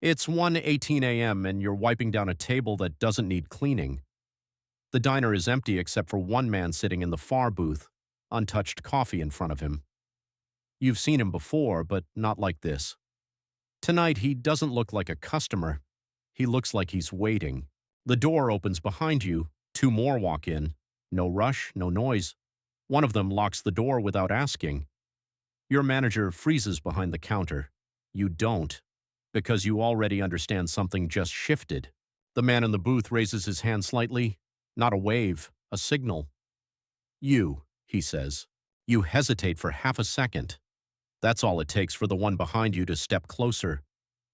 It's 1:18 a.m. and you're wiping down a table that doesn't need cleaning. The diner is empty except for one man sitting in the far booth, untouched coffee in front of him. You've seen him before, but not like this. Tonight, he doesn't look like a customer. He looks like he's waiting. The door opens behind you. Two more walk in. No rush, no noise. One of them locks the door without asking. Your manager freezes behind the counter. You don't, because you already understand something just shifted. The man in the booth raises his hand slightly. Not a wave, a signal. You, he says. You hesitate for half a second. That's all it takes for the one behind you to step closer.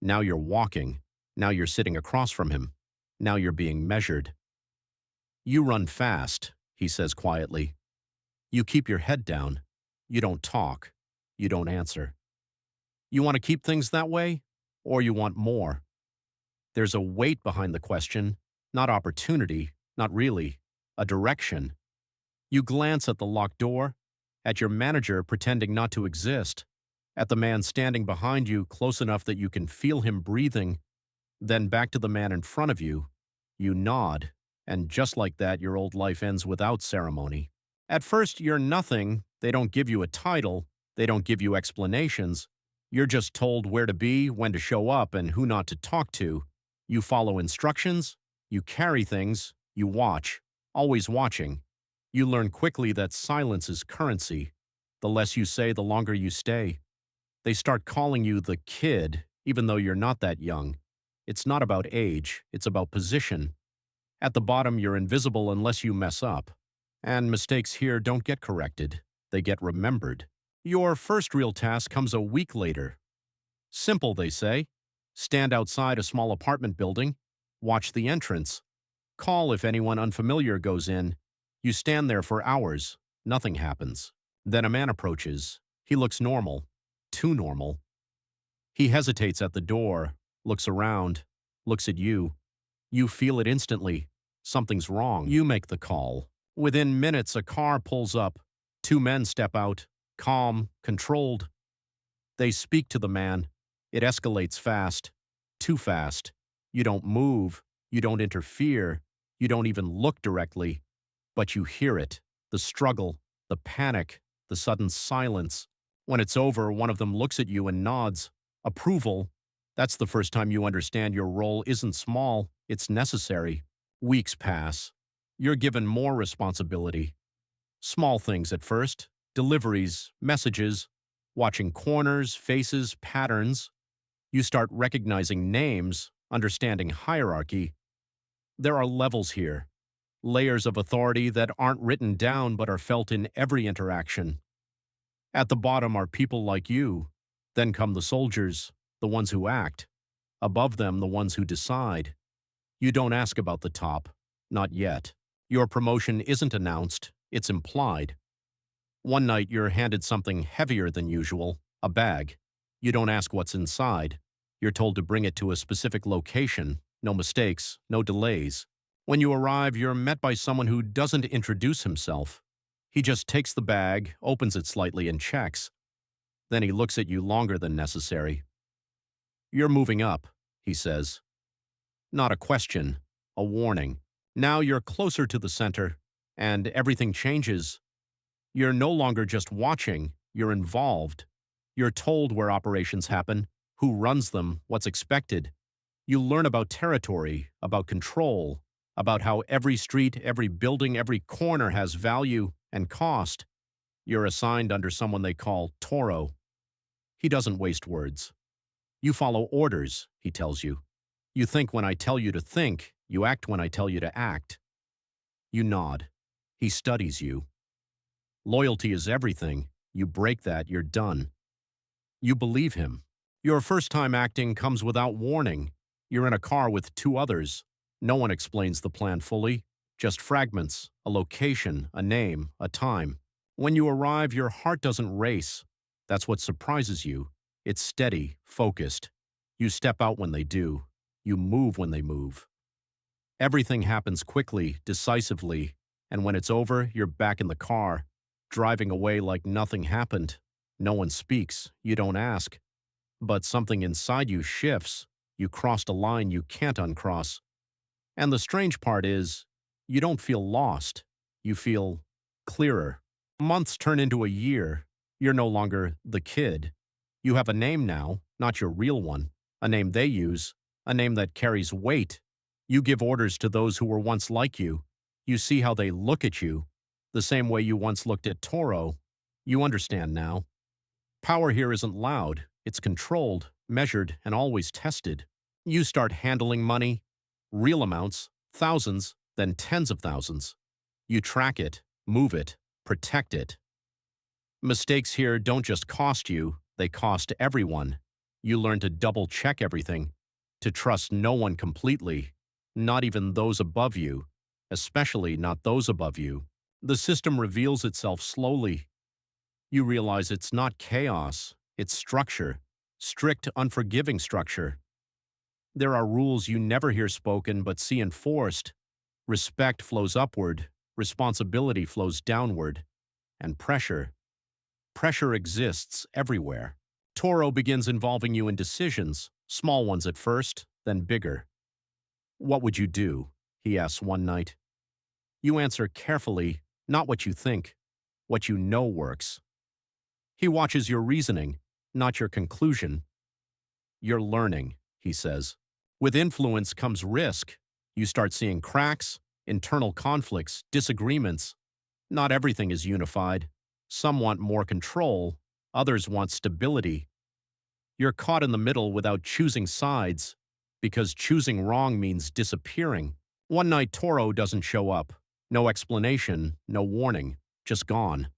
Now you're walking. Now you're sitting across from him. Now you're being measured. You run fast, he says quietly. You keep your head down. You don't talk. You don't answer. You want to keep things that way, or you want more? There's a weight behind the question, not opportunity, not really, a direction. You glance at the locked door, at your manager pretending not to exist, at the man standing behind you close enough that you can feel him breathing, then back to the man in front of you. You nod, and just like that, your old life ends without ceremony. At first, you're nothing. They don't give you a title. They don't give you explanations. You're just told where to be, when to show up, and who not to talk to. You follow instructions. You carry things. You watch, always watching. You learn quickly that silence is currency. The less you say, the longer you stay. They start calling you the kid, even though you're not that young. It's not about age, it's about position. At the bottom, you're invisible unless you mess up. And mistakes here don't get corrected, they get remembered. Your first real task comes a week later. Simple, they say. Stand outside a small apartment building, watch the entrance. Call if anyone unfamiliar goes in. You stand there for hours. Nothing happens. Then a man approaches. He looks normal. Too normal. He hesitates at the door, looks around, looks at you. You feel it instantly. Something's wrong. You make the call. Within minutes, a car pulls up. Two men step out, calm, controlled. They speak to the man. It escalates fast. Too fast. You don't move. You don't interfere. You don't even look directly. But you hear it. The struggle, the panic, the sudden silence. When it's over, one of them looks at you and nods. Approval. That's the first time you understand your role isn't small, it's necessary. Weeks pass. You're given more responsibility. Small things at first. Deliveries, messages, watching corners, faces, patterns. You start recognizing names, understanding hierarchy. There are levels here. Layers of authority that aren't written down but are felt in every interaction. At the bottom are people like you. Then come the soldiers, the ones who act. Above them, the ones who decide. You don't ask about the top. Not yet. Your promotion isn't announced, it's implied. One night you're handed something heavier than usual, a bag. You don't ask what's inside. You're told to bring it to a specific location. No mistakes, no delays. When you arrive, you're met by someone who doesn't introduce himself. He just takes the bag, opens it slightly, and checks. Then he looks at you longer than necessary. You're moving up, he says. Not a question, a warning. Now you're closer to the center, and everything changes. You're no longer just watching, you're involved. You're told where operations happen, who runs them, what's expected. You learn about territory, about control, about how every street, every building, every corner has value and cost. You're assigned under someone they call Toro. He doesn't waste words. You follow orders, he tells you. You think when I tell you to think, you act when I tell you to act. You nod. He studies you. Loyalty is everything. You break that, you're done. You believe him. Your first time acting comes without warning. You're in a car with two others. No one explains the plan fully, just fragments, a location, a name, a time. When you arrive, your heart doesn't race. That's what surprises you. It's steady, focused. You step out when they do. You move when they move. Everything happens quickly, decisively, and when it's over, you're back in the car, driving away like nothing happened. No one speaks, you don't ask. But something inside you shifts. You crossed a line you can't uncross. And the strange part is, you don't feel lost. You feel clearer. Months turn into a year. You're no longer the kid. You have a name now, not your real one. A name they use, a name that carries weight. You give orders to those who were once like you. You see how they look at you, the same way you once looked at Toro. You understand now. Power here isn't loud. It's controlled, measured, and always tested. You start handling money, real amounts, thousands, then tens of thousands. You track it, move it, protect it. Mistakes here don't just cost you, they cost everyone. You learn to double-check everything, to trust no one completely, not even those above you, especially not those above you. The system reveals itself slowly. You realize it's not chaos, it's structure, strict, unforgiving structure. There are rules you never hear spoken but see enforced. Respect flows upward, responsibility flows downward, and pressure. Pressure exists everywhere. Toro begins involving you in decisions, small ones at first, then bigger. What would you do? He asks one night. You answer carefully, not what you think, what you know works. He watches your reasoning, not your conclusion. You're learning, he says. With influence comes risk. You start seeing cracks, internal conflicts, disagreements. Not everything is unified. Some want more control, others want stability. You're caught in the middle without choosing sides, because choosing wrong means disappearing. One night Toro doesn't show up. No explanation, no warning, just gone.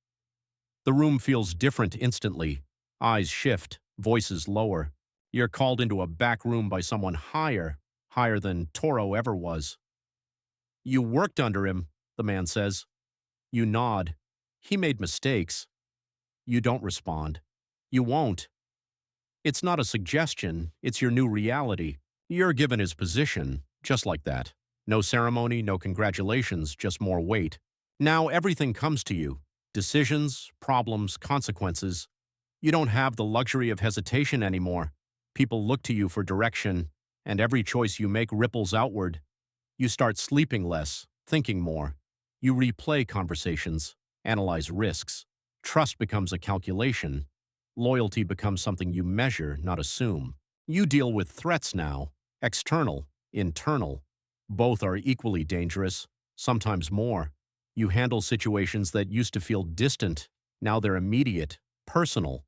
The room feels different instantly. Eyes shift, voices lower. You're called into a back room by someone higher than Toro ever was. You worked under him, the man says. You nod. He made mistakes. You don't respond. You won't. It's not a suggestion, it's your new reality. You're given his position, just like that. No ceremony, no congratulations, just more weight. Now everything comes to you. Decisions, problems, consequences. You don't have the luxury of hesitation anymore. People look to you for direction, and every choice you make ripples outward. You start sleeping less, thinking more. You replay conversations, analyze risks. Trust becomes a calculation. Loyalty becomes something you measure, not assume. You deal with threats now, external, internal. Both are equally dangerous, sometimes more. You handle situations that used to feel distant. Now they're immediate, personal.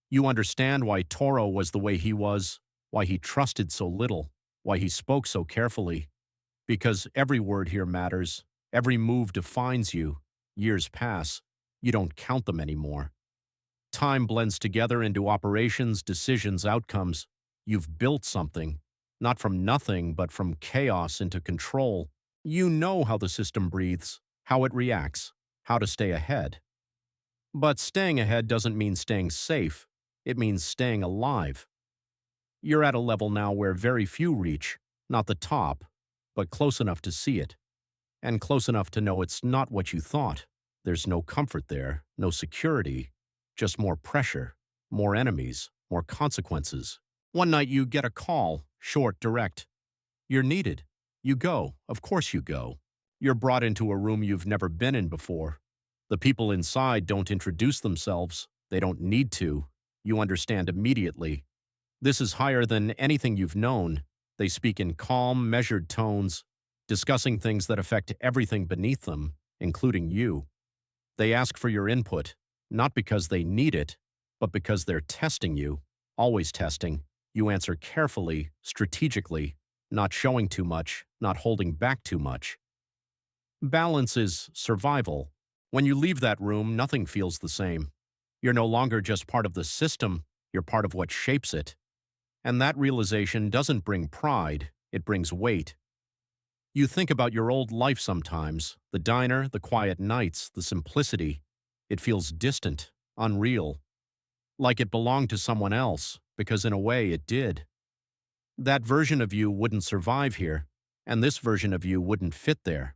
You understand why Toro was the way he was, why he trusted so little, why he spoke so carefully. Because every word here matters, every move defines you. Years pass, you don't count them anymore. Time blends together into operations, decisions, outcomes. You've built something, not from nothing, but from chaos into control. You know how the system breathes, how it reacts, how to stay ahead. But staying ahead doesn't mean staying safe. It means staying alive. You're at a level now where very few reach, not the top, but close enough to see it, and close enough to know it's not what you thought. There's no comfort there, no security, just more pressure, more enemies, more consequences. One night you get a call, short, direct. You're needed. You go. Of course you go. You're brought into a room you've never been in before. The people inside don't introduce themselves. They don't need to. You understand immediately. This is higher than anything you've known. They speak in calm, measured tones, discussing things that affect everything beneath them, including you. They ask for your input, not because they need it, but because they're testing you, always testing. You answer carefully, strategically, not showing too much, not holding back too much. Balance is survival. When you leave that room, nothing feels the same. You're no longer just part of the system, you're part of what shapes it. And that realization doesn't bring pride, it brings weight. You think about your old life sometimes, the diner, the quiet nights, the simplicity. It feels distant, unreal, like it belonged to someone else, because in a way it did. That version of you wouldn't survive here, and this version of you wouldn't fit there.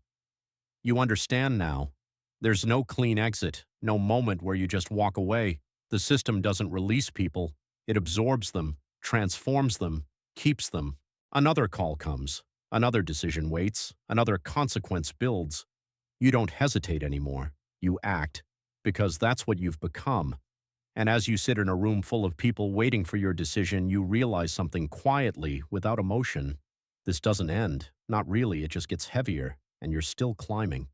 You understand now. There's no clean exit, no moment where you just walk away. The system doesn't release people. It absorbs them, transforms them, keeps them. Another call comes. Another decision waits. Another consequence builds. You don't hesitate anymore. You act. Because that's what you've become. And as you sit in a room full of people waiting for your decision, you realize something quietly, without emotion. This doesn't end. Not really. It just gets heavier, and you're still climbing.